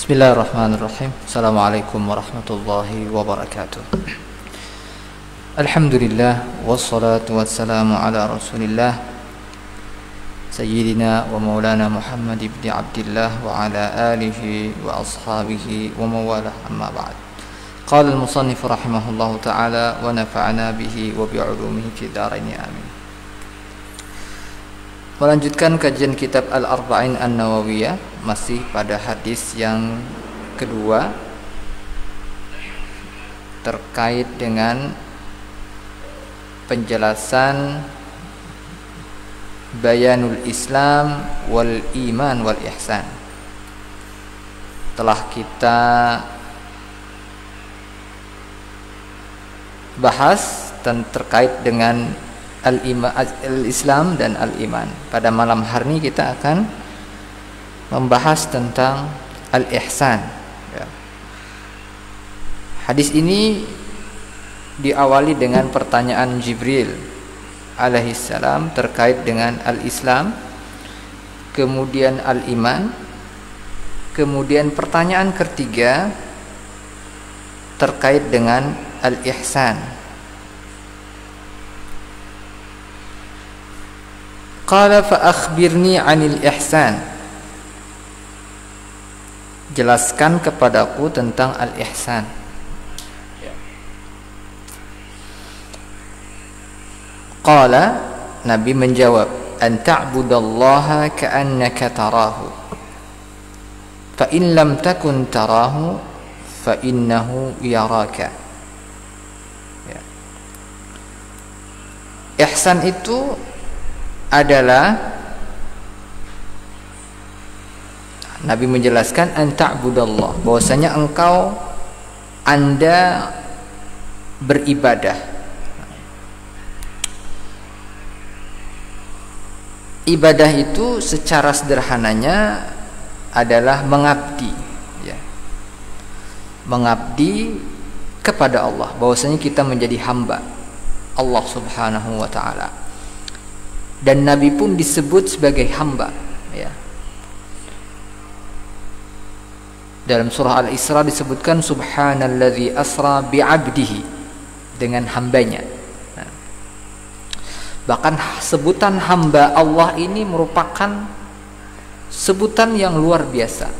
Bismillahirrahmanirrahim. Assalamualaikum warahmatullahi wabarakatuh. Alhamdulillah wassalatu wassalamu ala Rasulillah Sayyidina wa maulana Muhammad ibn Abdullah wa ala alihi wa ashabihi wa mawalah, amma ba'd. Qala al-musannif rahimahullahu ta'ala wa nafa'ana bihi wa bi'ulumihi fi daraini amin. Melanjutkan kajian kitab Al-Arba'in An-Nawawiyah, masih pada hadis yang kedua terkait dengan penjelasan bayanul Islam wal iman wal ihsan. Telah kita bahas terkait dengan al-Islam dan al-iman. Pada malam hari ini kita akan membahas tentang al-ihsan. Hadis ini diawali dengan pertanyaan Jibril alaihissalam terkait dengan al-Islam, kemudian al-iman, kemudian pertanyaan ketiga terkait dengan al-ihsan. Qala fa akhbirni 'anil ihsan. Jelaskan kepadaku tentang al-ihsan. Qala, Nabi menjawab, an ta'budallaha ka'annaka tarahu, fa in lam takun tarahu fa innahu yaraka. Ihsan itu adalah, Nabi menjelaskan, an ta'budallah, bahwasanya Anda beribadah. Ibadah itu secara sederhananya adalah mengabdi, ya. Mengabdi kepada Allah, bahwasanya kita menjadi hamba Allah Subhanahu wa ta'ala. Dan Nabi pun disebut sebagai hamba, ya. Dalam surah Al-Isra disebutkan subhanalladzi asra bi'abdihi, dengan hambanya. Nah, bahkan sebutan hamba Allah ini merupakan sebutan yang luar biasa.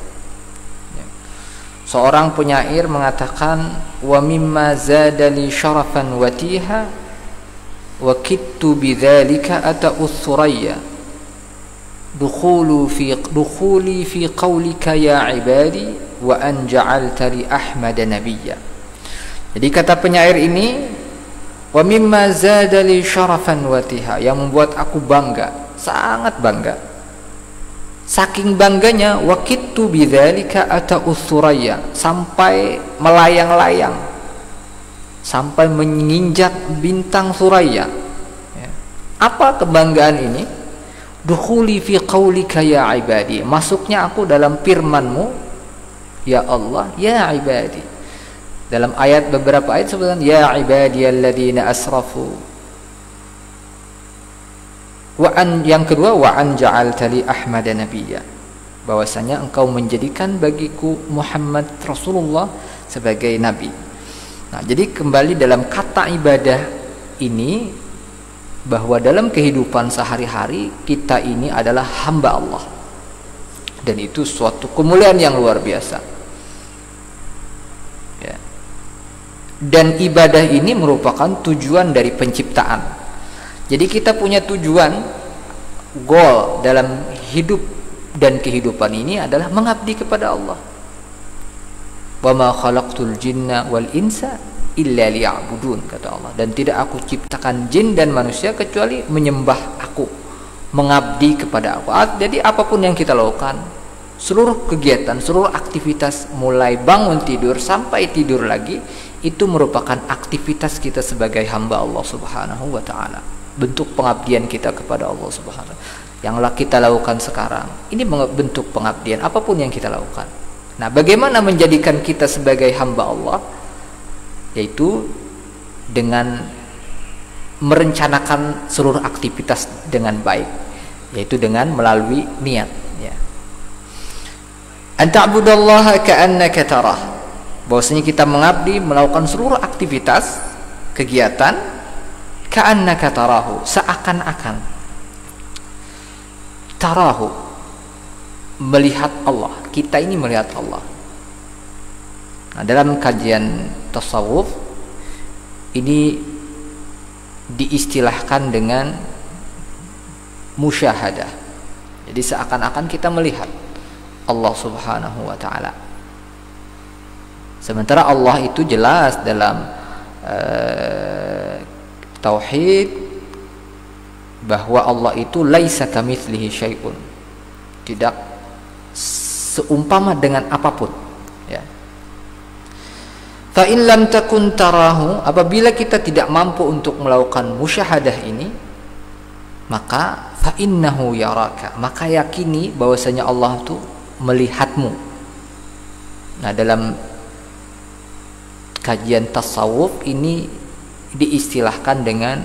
Seorang penyair mengatakan, wa mimma zadali syarafan watiha wa kittu bidzalika ata'us suraya dukhuli fi qaulika ya ibadi wa an ja'alta li ahmad nabiyya. Jadi kata penyair ini, wa mimma zadali syarafan watiha, yang membuat aku bangga, sangat bangga, saking bangganya, wa kittu bidzalika ata'us suraya, sampai melayang-layang, sampai menginjak bintang Suraya. Apa kebanggaan ini? Dukhuli fi qaulika ya ibadi, masuknya aku dalam firman-Mu ya Allah, ya ibadi. Dalam ayat, beberapa ayat sebutkan ya ibadiyalladzina asrafu, yang kedua wa an ja'alta li ahmad nabiyya, bahwasanya Engkau menjadikan bagiku Muhammad Rasulullah sebagai nabi. Nah, jadi kembali dalam kata ibadah ini, bahwa dalam kehidupan sehari-hari kita ini adalah hamba Allah, dan itu suatu kemuliaan yang luar biasa, ya. Dan ibadah ini merupakan tujuan dari penciptaan. Jadi kita punya tujuan, goal dalam hidup dan kehidupan ini adalah mengabdi kepada Allah. Wa ma khalaqtul jinna wal insa illa liya'budun, kata Allah, dan tidak aku ciptakan jin dan manusia kecuali menyembah aku, mengabdi kepada aku. Jadi apapun yang kita lakukan, seluruh kegiatan, seluruh aktivitas, mulai bangun tidur sampai tidur lagi, itu merupakan aktivitas kita sebagai hamba Allah Subhanahu wa ta'ala, bentuk pengabdian kita kepada Allah Subhanahu. Yang kita lakukan sekarang ini bentuk pengabdian, apapun yang kita lakukan. Nah, bagaimana menjadikan kita sebagai hamba Allah? Yaitu dengan merencanakan seluruh aktivitas dengan baik, yaitu dengan melalui niat, ya. An ta'budallaha ka'annaka tarah. Bahwasanya kita mengabdi, melakukan seluruh aktivitas, kegiatan ka'annaka tarahu, seakan-akan tarahu, melihat Allah. Kita ini melihat Allah. Nah, dalam kajian tasawuf ini diistilahkan dengan musyahadah. Jadi seakan-akan kita melihat Allah Subhanahu wa taala. Sementara Allah itu jelas dalam tauhid bahwa Allah itu laisa kamitslihi syai'un. Tidak seumpama dengan apapun, ya. Fa in lam takun tarahu, apabila kita tidak mampu untuk melakukan musyahadah ini, maka fa innahu yaraka, maka yakini bahwasanya Allah itu melihatmu. Nah, dalam kajian tasawuf ini diistilahkan dengan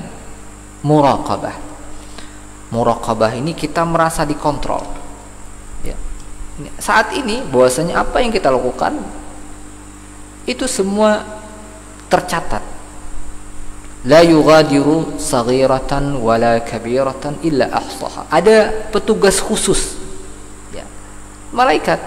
muraqabah. Muraqabah ini kita merasa dikontrol, ya. Saat ini bahwasanya apa yang kita lakukan itu semua tercatat. La yughadiru saghiratan wala kabiratan illa ahsaha. Ada petugas khusus, ya. Malaikat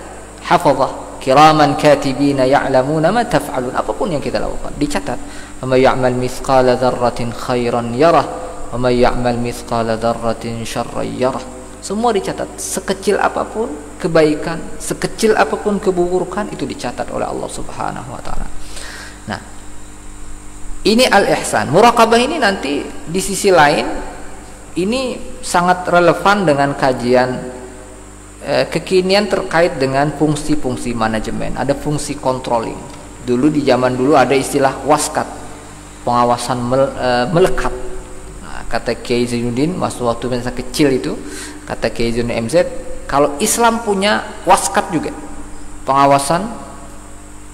hafazah kiraman katibina ya'lamuna ma taf'alun. Apapun yang kita lakukan dicatat. Wa may ya'mal mithqala dzarratin khairan yarah wa may ya'mal mithqala dzarratin syarran yarah. Semua dicatat, sekecil apapun kebaikan, sekecil apapun keburukan, itu dicatat oleh Allah Subhanahu wa taala. Nah, ini al-ihsan. Muraqabah ini nanti di sisi lain ini sangat relevan dengan kajian kekinian terkait dengan fungsi-fungsi manajemen. Ada fungsi controlling. Dulu di zaman dulu ada istilah waskat, pengawasan melekat. Nah, kata Kiai Zainuddin waktu masa kecil itu, kata Kiai Zainuddin MZ, kalau Islam punya waskat juga, pengawasan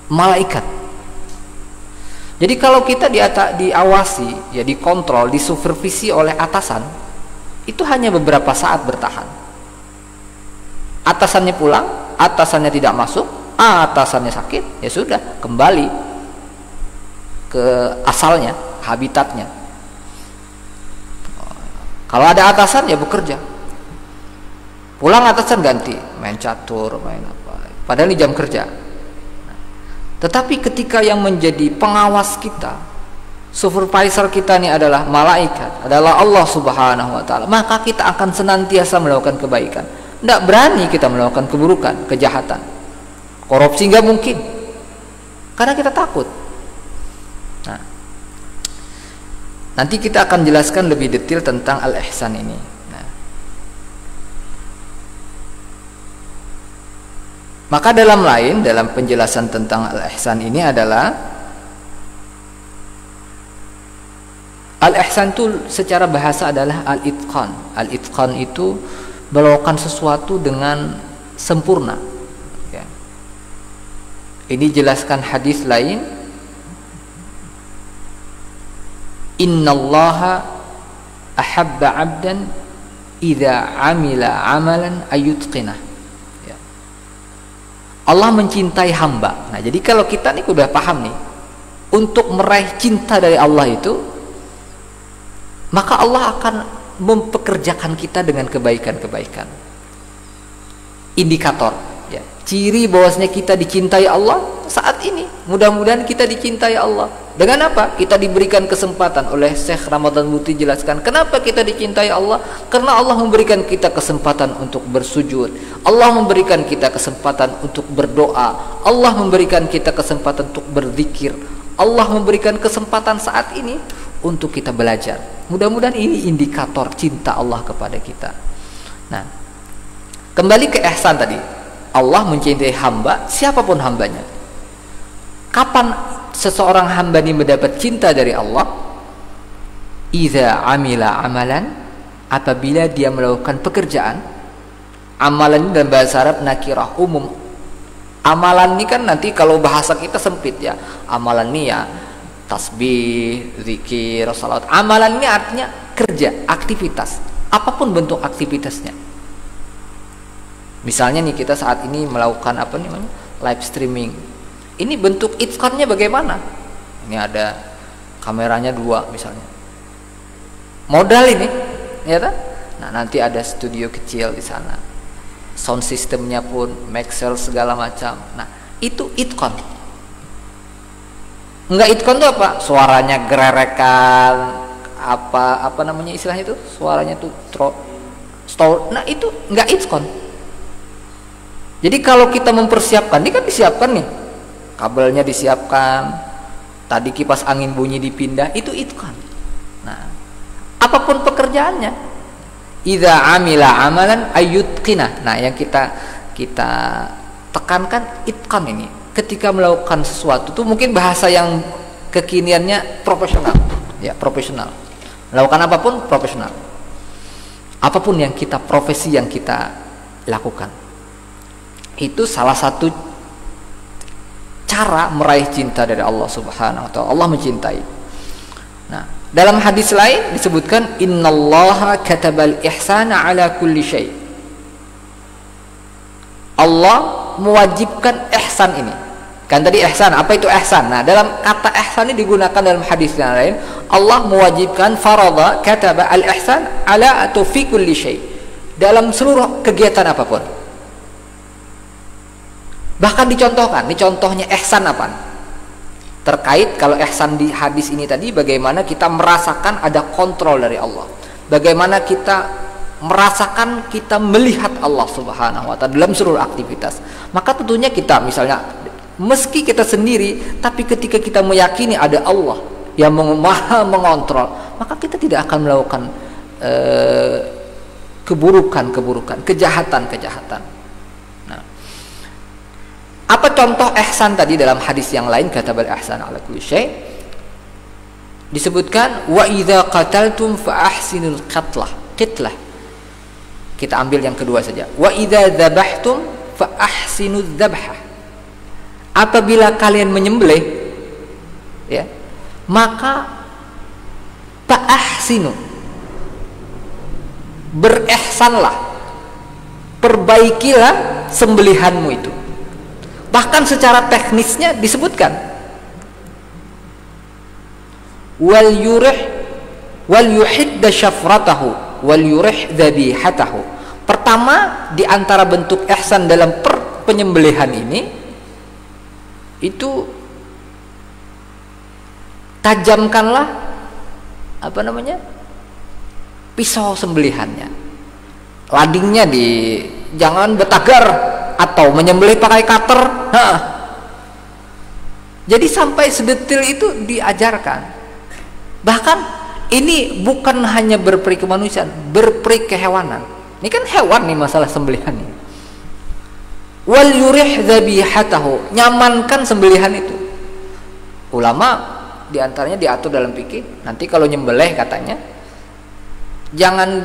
malaikat. Jadi kalau kita diawasi, ya dikontrol, disupervisi oleh atasan, itu hanya beberapa saat bertahan. Atasannya pulang, atasannya tidak masuk, atasannya sakit, ya sudah, kembali ke asalnya, habitatnya. Kalau ada atasan, ya bekerja. Pulang atasan ganti, main catur, main apa. Padahal ini jam kerja. Tetapi ketika yang menjadi pengawas kita, supervisor kita ini adalah malaikat, adalah Allah Subhanahu wa taala, maka kita akan senantiasa melakukan kebaikan. Tidak berani kita melakukan keburukan, kejahatan, korupsi nggak mungkin, karena kita takut. Nah, nanti kita akan jelaskan lebih detail tentang al-ihsan ini. Nah, maka dalam penjelasan tentang al-ihsan ini adalah al-ihsan itu secara bahasa adalah al-itqan. Al-itqan itu melakukan sesuatu dengan sempurna, ya. Ini jelaskan hadis lain, innallaha ahabba 'abdan idza 'amila 'amalan ayutqinah, ya. Allah mencintai hamba. Nah, jadi kalau kita nih udah paham nih, untuk meraih cinta dari Allah itu, maka Allah akan mempekerjakan kita dengan kebaikan-kebaikan. Indikator, ya, ciri bahwasanya kita dicintai Allah saat ini. Mudah-mudahan kita dicintai Allah. Dengan apa? Kita diberikan kesempatan oleh Syekh Ramadan Muti jelaskan kenapa kita dicintai Allah. Karena Allah memberikan kita kesempatan untuk bersujud, Allah memberikan kita kesempatan untuk berdoa, Allah memberikan kita kesempatan untuk berzikir, Allah memberikan kesempatan saat ini untuk kita belajar. Mudah-mudahan ini indikator cinta Allah kepada kita. Nah, kembali ke ihsan tadi. Allah mencintai hamba, siapapun hambanya. Kapan seseorang hamba ini mendapat cinta dari Allah? Idza amila amalan, apabila dia melakukan pekerjaan. Amalan ini dalam bahasa Arab nakirah, umum. Amalan ini kan nanti kalau bahasa kita sempit, ya. Amalan ini ya tasbih, zikir, salat. Amalan ini artinya kerja, aktivitas, apapun bentuk aktivitasnya. Misalnya nih kita saat ini melakukan apa namanya live streaming, ini bentuk itqannya bagaimana? Ini ada kameranya 2 misalnya, modal ini, ya kan? Nah nanti ada studio kecil di sana, sound systemnya pun mixer segala macam. Nah itu itqan. Enggak itqan itu apa? Suaranya gererekan, apa namanya istilahnya itu? Suaranya tuh nah itu enggak itqan. Jadi kalau kita mempersiapkan, ini kan disiapkan nih, kabelnya disiapkan, tadi kipas angin bunyi dipindah, itu itqan. Nah, apapun pekerjaannya, idza amila amalan ayyutqina. Nah, yang kita tekankan itqan ini. Ketika melakukan sesuatu tuh mungkin bahasa yang kekiniannya profesional, ya profesional. Melakukan apapun profesional. Apapun yang kita profesi yang kita lakukan. Itu salah satu cara meraih cinta dari Allah Subhanahu wa taala. Allah mencintai. Nah, dalam hadis lain disebutkan innallaha katabal ihsana ala kulli syai. Allah mewajibkan ihsan ini. Kan tadi ihsan, apa itu ihsan? Nah, dalam kata ihsan ini digunakan dalam hadis yang lain, Allah mewajibkan farada kataba al ihsan ala atau fi kulli syai. Dalam seluruh kegiatan apapun. Bahkan dicontohkan, ini contohnya ihsan apa? Terkait kalau ihsan di hadis ini tadi, bagaimana kita merasakan ada kontrol dari Allah, bagaimana kita merasakan kita melihat Allah Subhanahu wa taala dalam seluruh aktivitas. Maka tentunya kita misalnya meski kita sendiri, tapi ketika kita meyakini ada Allah yang maha mengontrol, maka kita tidak akan melakukan keburukan, kejahatan. Apa contoh ihsan tadi dalam hadis yang lain, katabal ihsan ala kulli syai? Disebutkan wa idza qataltum fa ahsinul qitlah. Kita ambil yang kedua saja. Wa idza dzabhtum fa ahsinudz dzabhah. Apabila kalian menyembelih, ya, maka fa ahsinu, berihsanlah, perbaikilah sembelihanmu itu. Bahkan secara teknisnya disebutkan wal yuhidda syafratahu wal yurih dzabihatahu. Pertama di antara bentuk ihsan dalam penyembelihan ini itu tajamkanlah apa namanya pisau sembelihannya, ladingnya jangan betagar atau menyembelih pakai cutter. Jadi sampai sedetil itu diajarkan. Bahkan ini bukan hanya berperi kemanusiaan, berperi kehewanan. Ini kan hewan nih masalah sembelihan ini. Wal yurih dzabihatahu, nyamankan sembelihan itu. Ulama diantaranya diatur dalam fikih, nanti kalau nyembelih katanya jangan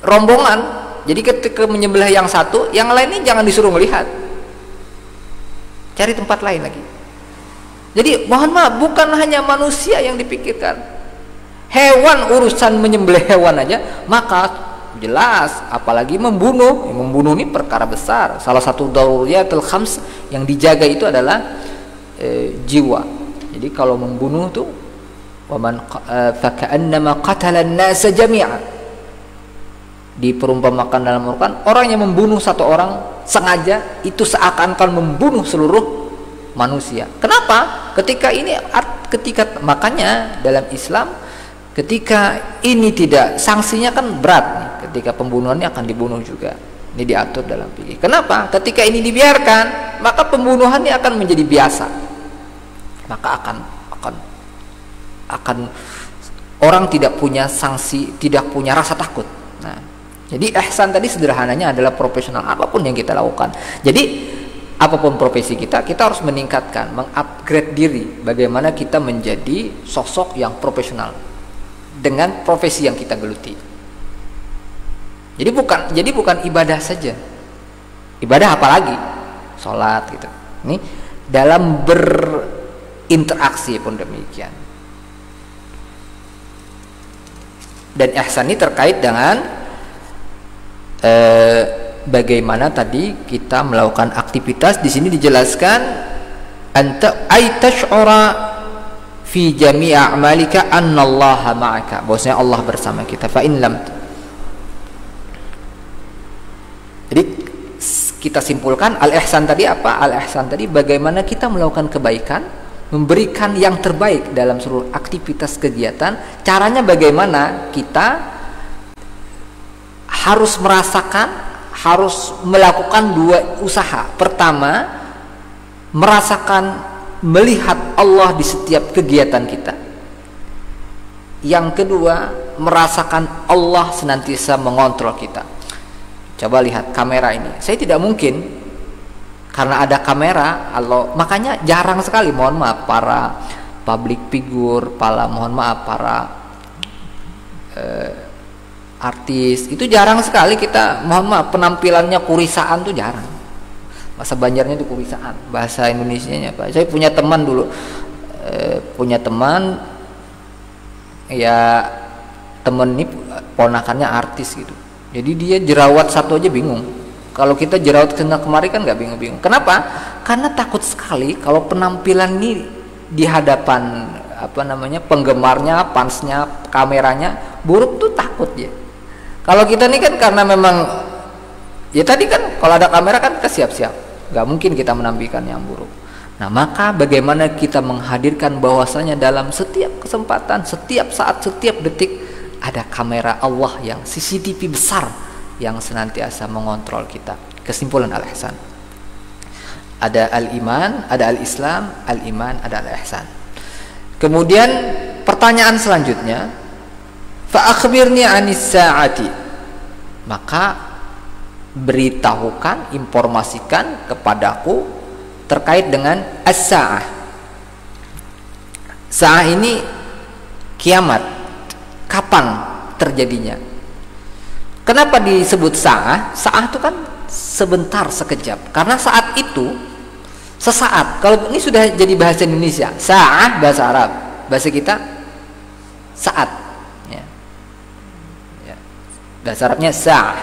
rombongan. Jadi ketika menyembelih yang satu, yang lainnya jangan disuruh melihat, cari tempat lain lagi. Jadi mohon maaf, bukan hanya manusia yang dipikirkan, hewan, urusan menyembelih hewan aja, maka jelas apalagi membunuh. Membunuh ini perkara besar. Salah satu daruriyatul khams yang dijaga itu adalah jiwa. Jadi kalau membunuh tuh waman faka'annama qatala an-nasa jami'a, diperumpamakan dalam Al-Quran, orang yang membunuh satu orang sengaja itu seakan-akan membunuh seluruh manusia. Kenapa? Makanya dalam Islam ketika ini tidak, sanksinya kan berat nih. Ketika pembunuhannya akan dibunuh juga. Ini diatur dalam fikih. Kenapa? Ketika ini dibiarkan, maka pembunuhannya akan menjadi biasa. Maka akan orang tidak punya sanksi, tidak punya rasa takut. Nah, jadi ihsan tadi sederhananya adalah profesional apapun yang kita lakukan. Jadi apapun profesi kita harus meningkatkan, mengupgrade diri. Bagaimana kita menjadi sosok yang profesional dengan profesi yang kita geluti. Jadi bukan ibadah saja. Ibadah apalagi? Sholat gitu. Ini dalam berinteraksi pun demikian. Dan ihsan ini terkait dengan bagaimana tadi kita melakukan aktivitas. Di sini dijelaskan anta ay tash'ura fi jami' a'malika annallaha ma'aka, bahwasanya Allah bersama kita. Fa in lam, jadi kita simpulkan al-ihsan tadi apa? Al-ihsan tadi bagaimana kita melakukan kebaikan, memberikan yang terbaik dalam seluruh aktivitas kegiatan. Caranya bagaimana? Kita harus merasakan, harus melakukan dua usaha. Pertama, merasakan, melihat Allah di setiap kegiatan kita. Yang kedua, merasakan Allah senantiasa mengontrol kita. Coba lihat kamera ini. Saya tidak mungkin, karena ada kamera, makanya jarang sekali, mohon maaf, para public figure, mohon maaf, para artis, itu jarang sekali kita, mohon maaf, penampilannya kurisaan tuh jarang. Bahasa Banjarnya itu kurisaan, bahasa Indonesianya apa? Saya punya teman dulu, ya temen ini ponakannya artis gitu. Jadi dia jerawat satu aja bingung. Kalau kita jerawat kena kemari kan nggak bingung-bingung. Kenapa? Karena takut sekali kalau penampilan ini di hadapan penggemarnya, fansnya, kameranya buruk tuh takut ya. Kalau kita ini kan karena memang ya tadi kan kalau ada kamera kan kita siap-siap, nggak mungkin kita menampilkan yang buruk. Nah, maka bagaimana kita menghadirkan bahwasanya dalam setiap kesempatan, setiap saat, setiap detik ada kamera Allah yang CCTV besar yang senantiasa mengontrol kita. Kesimpulan al-ihsan, ada al-iman, ada al-islam, al-iman, ada al-ihsan. Kemudian pertanyaan selanjutnya, fa akhbirni anis sa'ati, maka beritahukan, informasikan kepadaku terkait dengan as-sa'ah. Sa'ah ini kiamat, kapan terjadinya? Kenapa disebut sa'ah? Sa'ah itu kan sebentar, sekejap. Karena saat itu sesaat. Kalau ini sudah jadi bahasa Indonesia, sa'ah bahasa Arab, bahasa kita saat ya. Ya. Bahasa Arabnya sa'ah.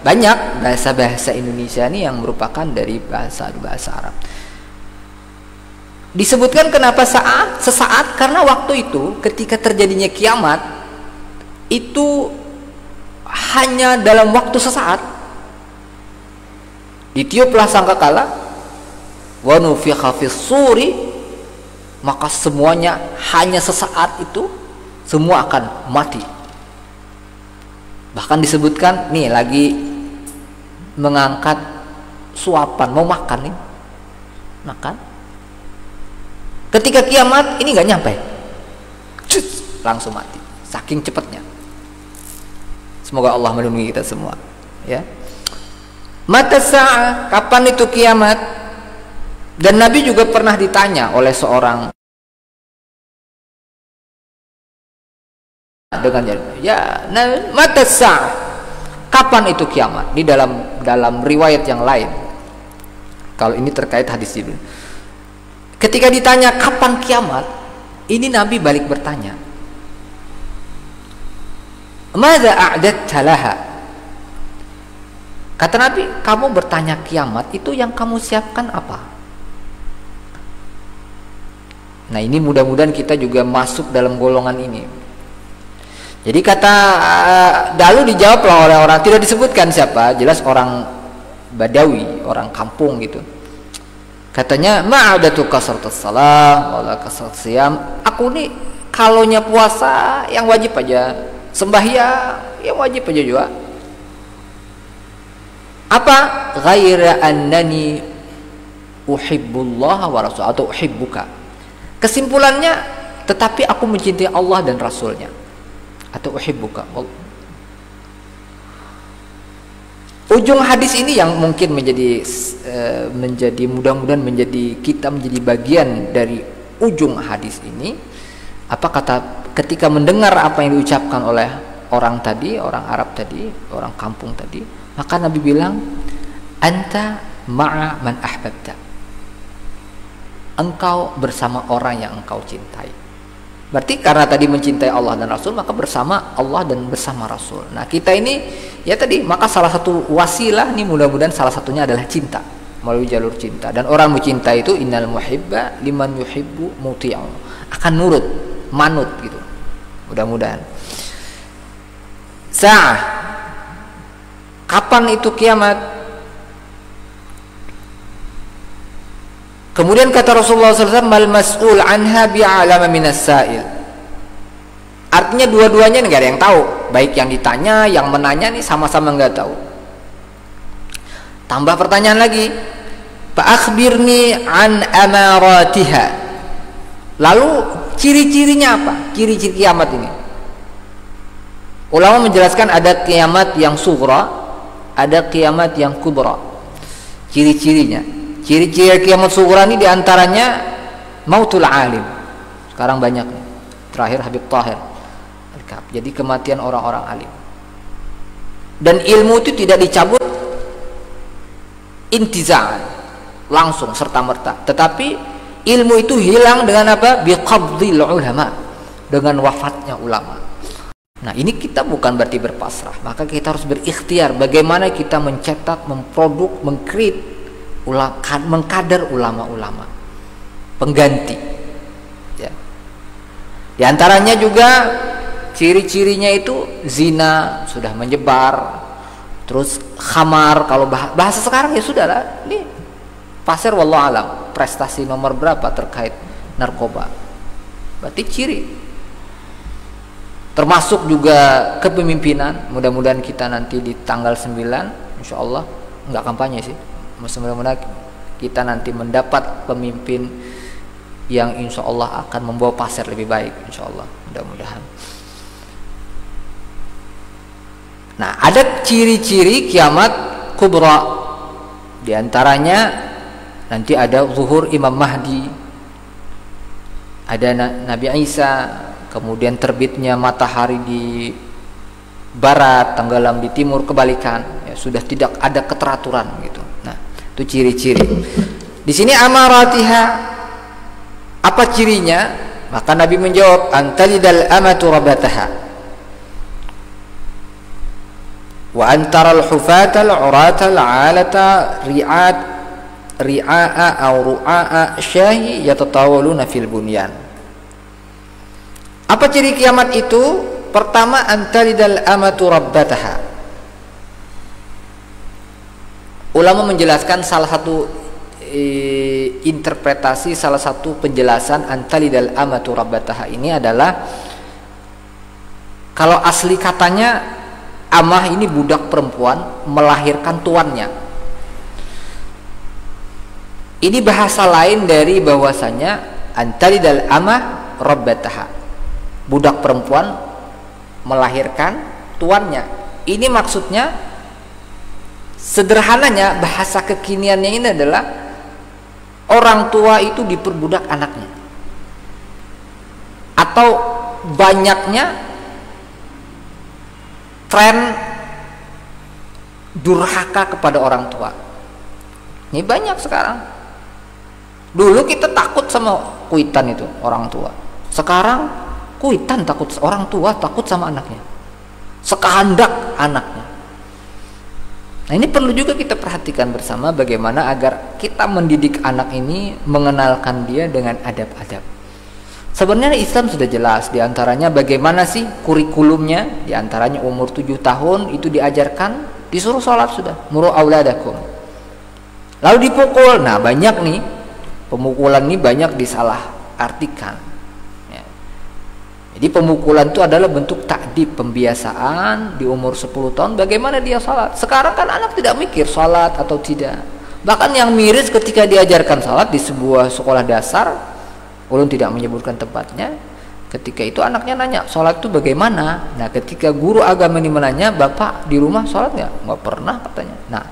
Banyak bahasa-bahasa Indonesia ini yang merupakan dari bahasa Arab. Disebutkan kenapa sa'ah, sesaat, karena waktu itu ketika terjadinya kiamat itu hanya dalam waktu sesaat. Ditiuplah sangkakala, wa nufikha fis suri, maka semuanya hanya sesaat itu semua akan mati. Bahkan disebutkan nih lagi mengangkat suapan, mau makan nih, makan. Ketika kiamat ini nggak nyampe, langsung mati, saking cepatnya. Semoga Allah melindungi kita semua ya. Mata sa'ah, kapan itu kiamat? Dan Nabi juga pernah ditanya oleh seorang dengan ya, mata sa'ah, kapan itu kiamat? Di dalam riwayat yang lain, kalau ini terkait hadis ini, ketika ditanya kapan kiamat, ini Nabi balik bertanya, madza a'dadta laha? Kata Nabi, kamu bertanya kiamat itu yang kamu siapkan apa? Nah, ini mudah-mudahan kita juga masuk dalam golongan ini. Jadi kata lalu dijawablah oleh orang, tidak disebutkan siapa, jelas orang Badawi, orang kampung gitu. Katanya, ma'adatu kasratus shalah wala kasratus siyam. Aku nih kalonya puasa yang wajib aja, sembahyang yang wajib aja juga. Apa? Ghaira annani uhibbullah wa rasul, atau uhibbuka. Kesimpulannya, tetapi aku mencintai Allah dan Rasulnya, atau uhibbuka. Ujung hadis ini yang mungkin menjadi mudah-mudahan menjadi bagian dari ujung hadis ini. Apa kata ketika mendengar apa yang diucapkan oleh orang tadi, orang Arab tadi, orang kampung tadi, maka Nabi bilang, anta ma'a man ahbabta, engkau bersama orang yang engkau cintai. Berarti karena tadi mencintai Allah dan Rasul, maka bersama Allah dan bersama Rasul. Nah, kita ini ya tadi, maka salah satu wasilah nih, mudah-mudahan salah satunya adalah cinta, melalui jalur cinta. Dan orang mencinta itu innal muhibba liman yuhibbu muti'u, akan nurut, manut gitu. Mudah-mudahan. Sa'ah, kapan itu kiamat? Kemudian kata Rasulullah SAW, mal mas'ul anha bi'alama minas sa'il. Artinya dua-duanya nggak ada yang tahu, baik yang ditanya, yang menanya nih sama-sama nggak tahu. Tambah pertanyaan lagi, fa'akhbirni an amaratiha. Lalu ciri-cirinya apa? Ciri-ciri kiamat ini. Ulama menjelaskan ada kiamat yang sughra, ada kiamat yang kubra. Ciri-cirinya. Ciri-ciri kiamat sughra ini diantaranya mautul alim. Sekarang banyak nih. Terakhir Habib Tahir. Jadi kematian orang-orang alim. Dan ilmu itu tidak dicabut intizaan, langsung serta-merta. Tetapi ilmu itu hilang dengan apa? Biqabdil ulama, dengan wafatnya ulama. Nah, ini kita bukan berarti berpasrah, maka kita harus berikhtiar bagaimana kita mencetak, memproduk, mengkreat, mengkader ulama-ulama pengganti. Ya. Di antaranya juga ciri-cirinya itu zina sudah menyebar, terus khamar, kalau bahasa sekarang ya sudahlah, ini pasir wallahu alam, prestasi nomor berapa terkait narkoba. Berarti ciri. Termasuk juga kepemimpinan. Mudah-mudahan kita nanti di tanggal 9 insya Allah, enggak kampanye sih, mudah-mudahan kita nanti mendapat pemimpin yang insya Allah akan membawa pasir lebih baik, insya Allah, mudah-mudahan. Nah, ada ciri-ciri kiamat kubra. Di antaranya nanti ada zuhur Imam Mahdi, ada Nabi Isa, kemudian terbitnya matahari di barat, tenggelam di timur, kebalikan. Ya, sudah tidak ada keteraturan gitu. Nah, itu ciri-ciri. Di sini amaratiha, apa cirinya? Maka Nabi menjawab, antalidal amatu rabbataha wa antaral hufatal uratal alata ri'a'a aw ru'a'a syahi yatatawaluna fil bunyan. Apa ciri kiamat itu? Pertama, antalidal amatu rabbataha. Ulama menjelaskan salah satu interpretasi, salah satu penjelasan antalidal amatu rabbataha ini adalah, kalau asli katanya amah ini budak perempuan melahirkan tuannya. Ini bahasa lain dari bahwasanya antalidal amah rabbataha, budak perempuan melahirkan tuannya. Ini maksudnya, sederhananya, bahasa kekiniannya ini adalah orang tua itu diperbudak anaknya, atau banyaknya tren durhaka kepada orang tua. Ini banyak sekarang. Dulu kita takut sama kuitan itu orang tua. Sekarang kuitan takut, orang tua takut sama anaknya, sekehendak anaknya. Nah, ini perlu juga kita perhatikan bersama, bagaimana agar kita mendidik anak ini, mengenalkan dia dengan adab-adab. Sebenarnya Islam sudah jelas, diantaranya bagaimana sih kurikulumnya, diantaranya umur 7 tahun itu diajarkan, disuruh sholat sudah, muru auladakum. Lalu dipukul. Nah, banyak nih pemukulan ini banyak disalah artikan. Ya. Jadi pemukulan itu adalah bentuk takdib, pembiasaan di umur 10 tahun bagaimana dia sholat. Sekarang kan anak tidak mikir sholat atau tidak. Bahkan yang miris ketika diajarkan sholat di sebuah sekolah dasar, ulun tidak menyebutkan tempatnya, ketika itu anaknya nanya, sholat itu bagaimana? Nah, ketika guru agama ini menanya, bapak di rumah sholat nggak? Nggak pernah katanya. Nah,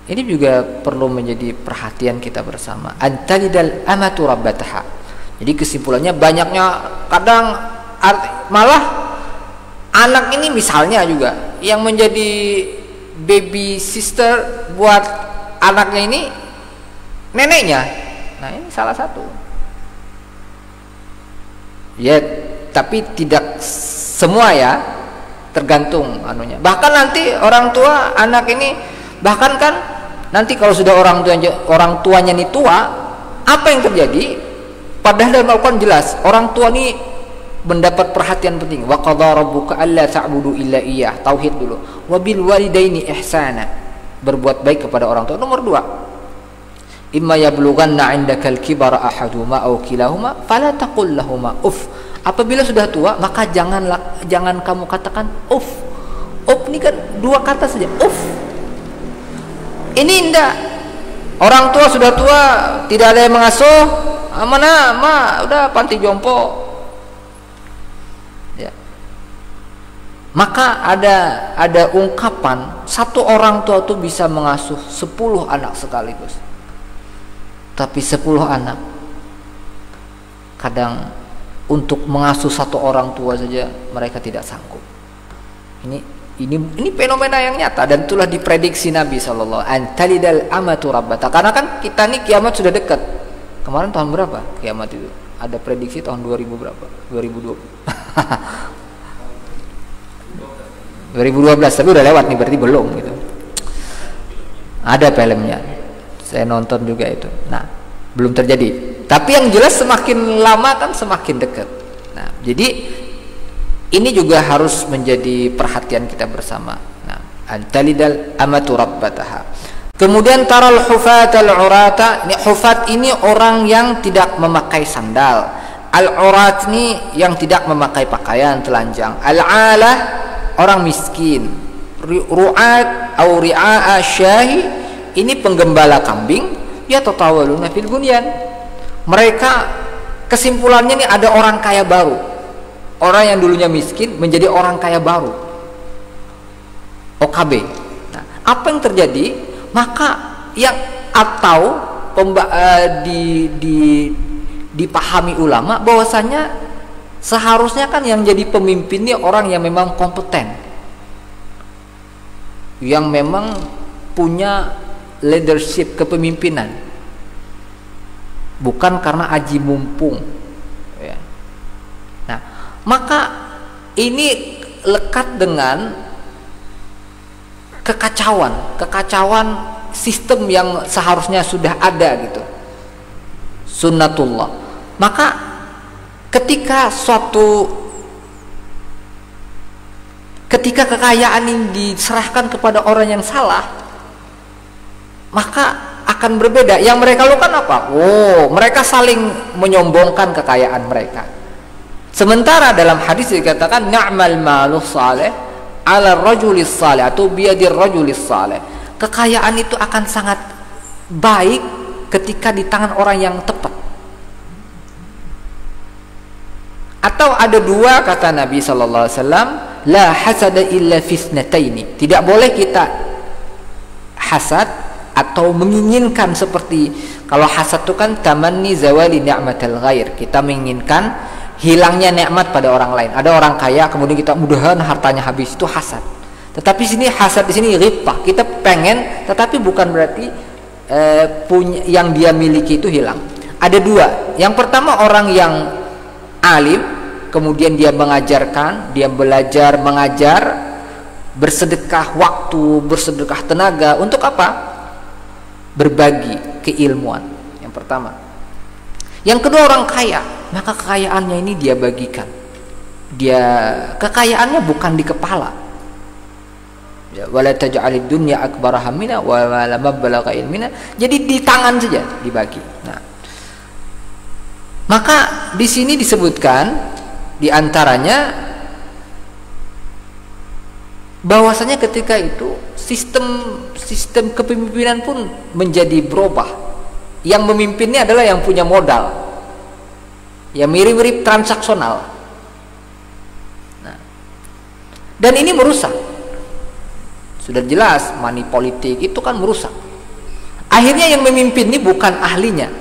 ini juga perlu menjadi perhatian kita bersama. Antalidal amatu rabbataha. Jadi kesimpulannya, banyaknya kadang malah anak ini misalnya juga yang menjadi baby sister buat anaknya ini neneknya. Nah, ini salah satu. Ya, tapi tidak semua ya, tergantung anunya. Bahkan nanti orang tua anak ini, bahkan kan nanti kalau sudah orang tuanya ini tua, apa yang terjadi? Padahal dalam Al-Quran jelas orang tua ini mendapat perhatian penting. Wa qadha rabbuka alla ta'budu illa iyyah, tauhid dulu. Wa bil walidaini ihsana, berbuat baik kepada orang tua. Nomor 2, imma yablughanna 'indakal kibara ahaduhuma aw kilahuma fala taqul lahumā uff. Apabila sudah tua, maka jangan kamu katakan uff. Uff ini kan 2 kata saja, uff. Ini indah. Orang tua sudah tua, tidak ada yang mengasuh, mana udah panti jompo. Ya. Maka ada ungkapan, satu orang tua tuh bisa mengasuh 10 anak sekaligus. Tapi 10 anak kadang untuk mengasuh satu orang tua saja mereka tidak sanggup. Ini fenomena yang nyata dan itulah diprediksi Nabi sallallahu alaihi wasallam, amatu rabbata. Karena kan kita nih kiamat sudah dekat. Kemarin tahun berapa kiamat itu? Ada prediksi tahun 2000 berapa? 2020. 2012, tapi udah lewat nih, berarti belum gitu. Ada filmnya. Saya nonton juga itu. Nah, belum terjadi. Tapi yang jelas semakin lama kan semakin dekat. Nah, jadi ini juga harus menjadi perhatian kita bersama. Nah, antalidal amatu rabbataha. Kemudian taral hufatal urata. Ini hufat ini orang yang tidak memakai sandal. Al-urat ini yang tidak memakai pakaian telanjang. Al-alah orang miskin. Ru'at au ri'a syahi ini penggembala kambing. Ya tatawaluna fil bunyan. Mereka kesimpulannya nih ada orang kaya baru. Orang yang dulunya miskin menjadi orang kaya baru. OKB. Nah, apa yang terjadi? Maka yang atau dipahami ulama bahwasanya seharusnya kan yang jadi pemimpin ini orang yang memang kompeten. Yang memang punya leadership kepemimpinan. Bukan karena aji mumpung ya. Nah, maka ini lekat dengan kekacauan sistem yang seharusnya sudah ada gitu, sunnatullah. Maka ketika kekayaan ini diserahkan kepada orang yang salah, maka akan berbeda. Yang mereka lakukan apa? Mereka saling menyombongkan kekayaan mereka. Sementara dalam hadis dikatakan ni'mal malu salih ala rajulis salih atau biyadir rajulis salih. Kekayaan itu akan sangat baik ketika di tangan orang yang tepat. Atau ada 2 kata Nabi sallallahu alaihi wasallam, la hasada illa fisnataini. Tidak boleh kita hasad atau menginginkan, seperti kalau hasad itu kan tamanni zawali ni'matil ghair, kita menginginkan hilangnya nikmat pada orang lain. Ada orang kaya kemudian kita mudahan hartanya habis, itu hasad. Tetapi sini hasad di sini ghibtah, kita pengen tetapi bukan berarti punya yang dia miliki itu hilang. Ada 2. Yang pertama orang yang alim kemudian dia mengajarkan, dia belajar mengajar, bersedekah waktu, bersedekah tenaga untuk apa? Berbagi keilmuan. Yang pertama. Yang kedua orang kaya, maka kekayaannya ini dia bagikan. Kekayaannya bukan di kepala. Ya, wala taj'alid dunya akbar hammina wa la mablagha ilmina. Jadi di tangan saja dibagi. Nah, maka di sini disebutkan di antaranya bahwasanya ketika itu sistem kepemimpinan pun menjadi berubah. Yang memimpinnya adalah yang punya modal, yang mirip-mirip transaksional. Nah, dan ini merusak. Sudah jelas money politik itu kan merusak. Akhirnya yang memimpin ini bukan ahlinya.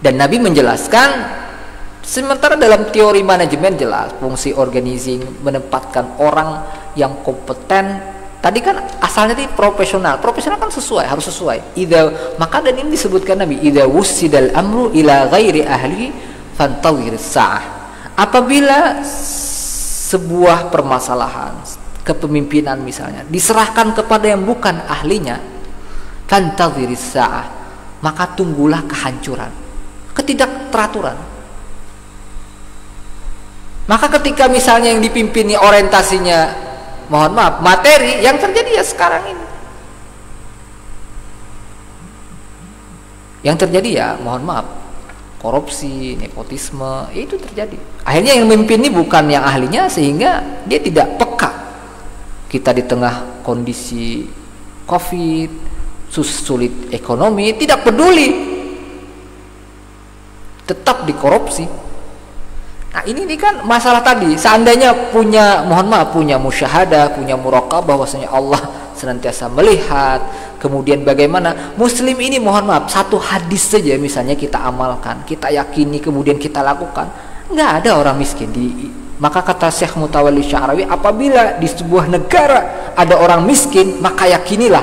Dan Nabi menjelaskan, sementara dalam teori manajemen jelas fungsi organizing menempatkan orang yang kompeten. Tadi kan asalnya itu profesional kan harus sesuai. Maka dan ini disebutkan Nabi, idza wussidal amru ila ghairi ahli fantawir sa'ah. apabila sebuah permasalahan kepemimpinan misalnya diserahkan kepada yang bukan ahlinya, fantadhiris sa'ah, maka tunggulah kehancuran, ketidakteraturan. Maka ketika misalnya yang dipimpin orientasinya, mohon maaf, materi, yang terjadi ya sekarang ini. Yang terjadi ya, mohon maaf, korupsi, nepotisme, itu terjadi. Akhirnya yang memimpin ini bukan yang ahlinya, sehingga dia tidak peka. Kita di tengah kondisi COVID, sulit ekonomi, tidak peduli, tetap dikorupsi. Nah ini kan masalah tadi. Seandainya punya, mohon maaf, punya musyahadah, punya muraqabah, bahwasanya Allah senantiasa melihat, kemudian bagaimana muslim ini, mohon maaf, satu hadis saja misalnya kita amalkan, kita yakini, kemudian kita lakukan, nggak ada orang miskin maka kata Syekh Mutawalli Sya'rawi, apabila di sebuah negara ada orang miskin, maka yakinilah,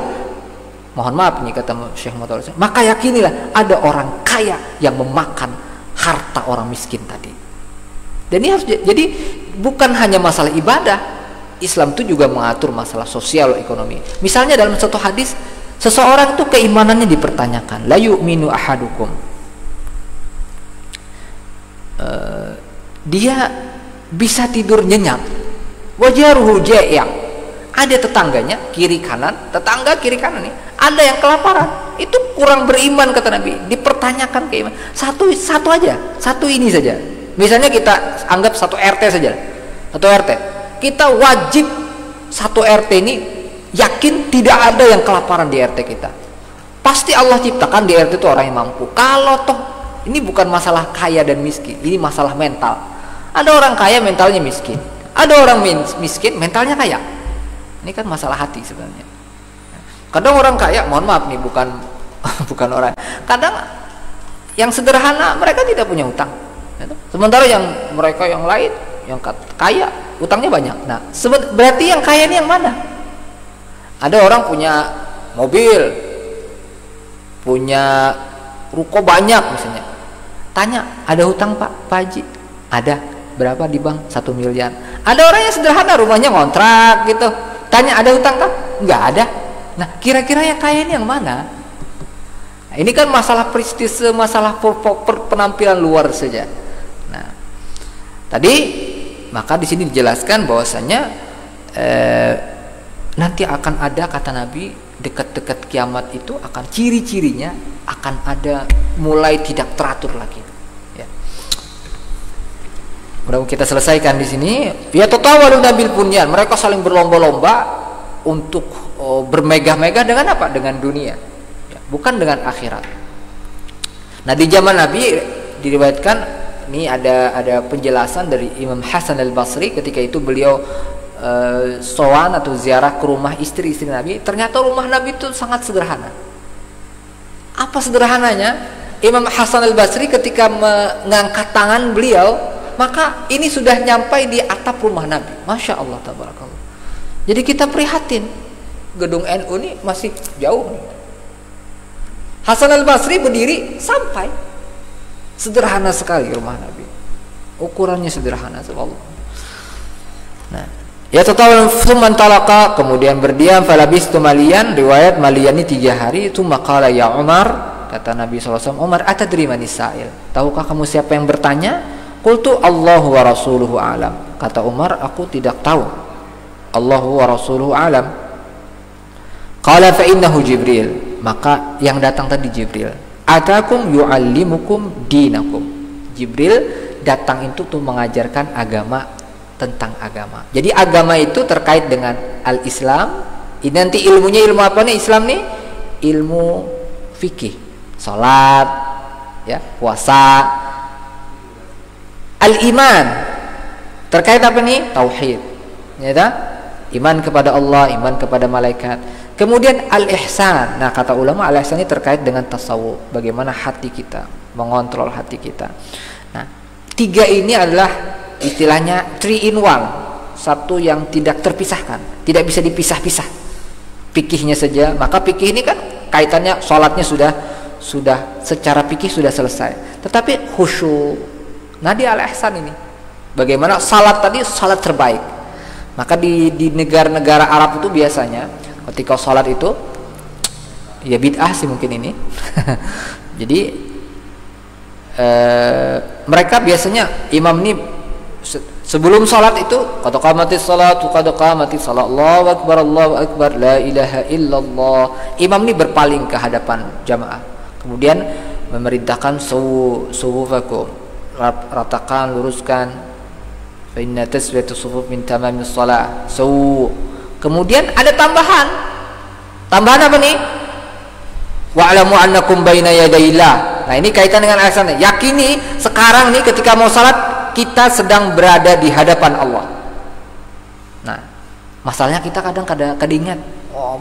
mohon maaf nih kata Syekh Mutawalli, maka yakinilah ada orang kaya yang memakan harta orang miskin tadi. Dan ini harus, jadi bukan hanya masalah ibadah, Islam itu juga mengatur masalah sosial ekonomi. Misalnya dalam satu hadis, seseorang itu keimanannya dipertanyakan, la yu'minu ahadukum, dia bisa tidur nyenyak, wajaruhu ja'iyang, ada tetangganya kiri kanan, tetangga kiri kanan nih, ada yang kelaparan, itu kurang beriman kata Nabi. Dipertanyakan keimanan, satu aja, satu ini saja. Misalnya kita anggap satu RT saja, satu RT, kita wajib satu RT ini yakin tidak ada yang kelaparan di RT kita. Pasti Allah ciptakan di RT itu orang yang mampu. Kalau toh ini bukan masalah kaya dan miskin, ini masalah mental. Ada orang kaya mentalnya miskin, ada orang miskin mentalnya kaya. Ini kan masalah hati sebenarnya. Kadang orang kaya, mohon maaf nih, bukan bukan orang, kadang yang sederhana mereka tidak punya utang, sementara yang mereka yang lain yang kaya utangnya banyak. Nah berarti yang kaya ini yang mana? Ada orang punya mobil, punya ruko banyak misalnya, tanya ada hutang Pak Haji? Ada. Berapa di bank? 1 miliar. Ada orang yang sederhana, rumahnya ngontrak gitu, tanya ada hutang kah? Nggak ada. Nah kira-kira yang kaya ini yang mana? Nah, ini kan masalah prestise, masalah penampilan luar saja. Nah tadi maka di sini dijelaskan bahwasanya nanti akan ada, kata Nabi, dekat-dekat kiamat itu akan ciri-cirinya akan ada mulai tidak teratur lagi. Ya. Mudah kita selesaikan di sini. Ya tatawaluna bil bunyan, mereka saling berlomba-lomba untuk bermegah-megah dengan apa? Dengan dunia. Ya, bukan dengan akhirat. Nah di zaman Nabi diriwayatkan, ini ada penjelasan dari Imam Hasan al-Basri ketika itu beliau sowan atau ziarah ke rumah istri-istri Nabi. Ternyata rumah Nabi itu sangat sederhana. Apa sederhananya? Imam Hasan al-Basri ketika mengangkat tangan beliau, maka ini sudah nyampai di atap rumah Nabi. Masya Allah, tabarakallah. Jadi kita prihatin, gedung NU ini masih jauh nih. Hasan al-Basri berdiri sampai, sederhana sekali rumah Nabi, ukurannya sederhana, subhanallah. Nah ya tatawal thumma talaqa, kemudian berdiam, falabistu malian, riwayat malian ini 3 hari. Itu maqala ya Umar, kata Nabi SAW, Umar, atadri manis sa'il, tahukah kamu siapa yang bertanya? Qultu Allahu wa rasuluhu alam, kata Umar, aku tidak tahu, Allahu wa rasuluhu alam. Qala fa innahu Jibril, maka yang datang tadi Jibril. Atakum yu'allimukum dinakum, Jibril datang itu tuh mengajarkan agama, tentang agama. Jadi agama itu terkait dengan al-Islam. Ini nanti ilmunya ilmu apa nih Islam nih? Ilmu fikih, salat, ya, puasa. Al-iman terkait apa nih? Tauhid. Ya, iman kepada Allah, iman kepada malaikat. Kemudian al-ihsan. Nah, kata ulama al-ihsan ini terkait dengan tasawuf, bagaimana hati kita, mengontrol hati kita. Nah, 3 ini adalah istilahnya 3 in 1, satu yang tidak terpisahkan, tidak bisa dipisah-pisah. Fikihnya saja, maka fikih ini kan kaitannya sholatnya sudah secara fikih sudah selesai, tetapi khusyuk. Nah di al-ihsan ini Bagaimana salat tadi, salat terbaik. Maka di negara-negara Arab itu biasanya ketika salat itu, ya bid'ah sih mungkin ini. Jadi mereka biasanya imam ini sebelum salat itu qad qamatis salatu qad qamatis salat, Allahu akbar la ilaha illallah. Imam ini berpaling ke hadapan jamaah. Kemudian memerintahkan suwufakum, ratakan, luruskan. Fa inna taswiyatu sufuf min tamamis shalah. Kemudian ada tambahan. Tambahan apa nih? Wa'lamu annakum baina yadayillah. Nah, ini kaitan dengan ayat sana. Yakini sekarang nih ketika mau salat kita sedang berada di hadapan Allah. Nah, masalahnya kita kadang ingat,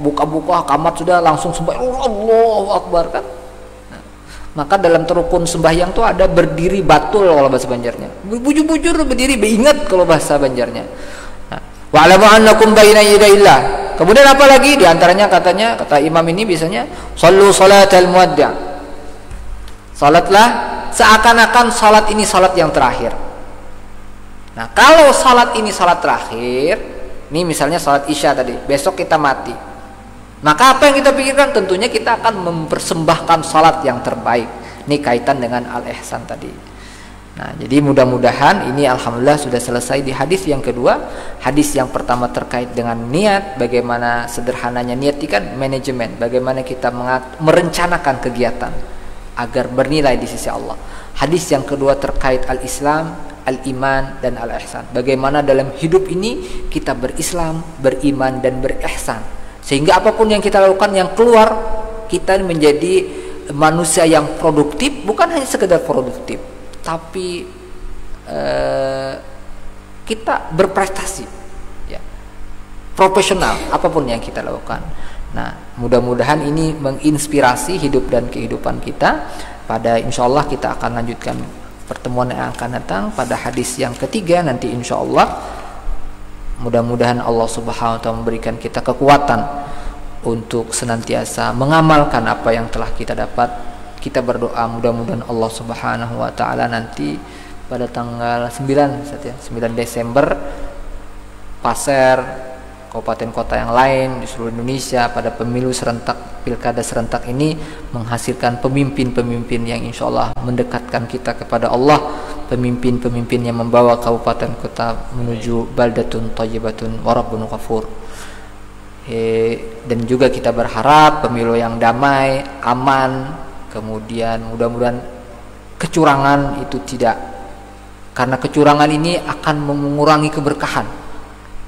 buka-buka kamat sudah langsung sembah Allahu Akbar kan. Nah, maka dalam rukun sembahyang tuh ada berdiri batul kalau bahasa Banjarnya. Bujur-bujur berdiri ingat kalau bahasa Banjarnya. Nah, wa'lamu annakum baina yadayillah. Kemudian apa lagi? Di antaranya kata imam ini biasanya shallu salatal muwaddi'. Salatlah seakan-akan salat ini salat yang terakhir. Nah, kalau salat ini salat terakhir, ini misalnya salat Isya tadi, besok kita mati. Maka apa yang kita pikirkan? Tentunya kita akan mempersembahkan salat yang terbaik. Ini kaitan dengan al-ihsan tadi. Nah, jadi mudah-mudahan ini alhamdulillah sudah selesai di hadis yang kedua. Hadis yang pertama terkait dengan niat, bagaimana sederhananya niat itu kan manajemen, bagaimana kita merencanakan kegiatan agar bernilai di sisi Allah. Hadis yang kedua terkait al-Islam, al-iman dan al-ihsan. Bagaimana dalam hidup ini kita berislam, beriman dan berihsan. Sehingga apapun yang kita lakukan yang keluar kita menjadi manusia yang produktif, bukan hanya sekedar produktif, tapi kita berprestasi, ya, profesional apapun yang kita lakukan. Nah, mudah-mudahan ini menginspirasi hidup dan kehidupan kita. Pada insyaallah kita akan lanjutkan pertemuan yang akan datang pada hadis yang ketiga nanti insyaallah. Mudah-mudahan Allah Subhanahu wa taala memberikan kita kekuatan untuk senantiasa mengamalkan apa yang telah kita dapat. Kita berdoa mudah-mudahan Allah Subhanahu wa taala nanti pada tanggal 9 Desember Pasir, kabupaten kota yang lain di seluruh Indonesia pada pemilu serentak, pilkada serentak ini menghasilkan pemimpin-pemimpin yang insya Allah mendekatkan kita kepada Allah, pemimpin-pemimpin yang membawa kabupaten kota menuju baldatun thayyibatun wa rabbun ghafur. Dan juga kita berharap pemilu yang damai, aman, kemudian mudah-mudahan kecurangan itu tidak, karena kecurangan ini akan mengurangi keberkahan.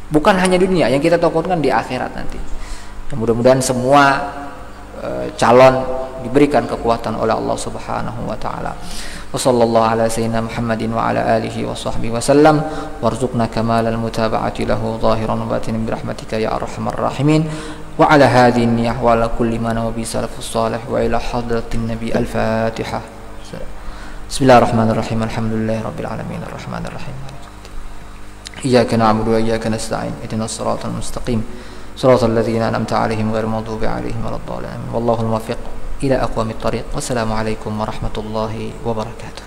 Bukan hanya dunia, yang kita takutkan di akhirat nanti. Mudah-mudahan semua calon diberikan kekuatan oleh Allah Subhanahu wa taala. Wassallallahu ala sayyidina Muhammadin wa ala alihi wa sahbihi wasallam warzuqna kamalal mutaba'ati lahu zahiran wa batinan birahmatika ya arhamar rahimin. Wa ala hadhihi niyyah wa ala kulli man wa bi salafus salih wa ila hadratin nabi al-fatihah. Bismillahirrahmanirrahim. Alhamdulillahirabbil alamin arrahmanir rahim. إياك نعبد وإياك نستعين اهدنا الصراط المستقيم صراط الذين أنعمت عليهم غير المغضوب عليهم ولا الضالين والله الموفق إلى أقوم الطريق والسلام عليكم ورحمة الله وبركاته.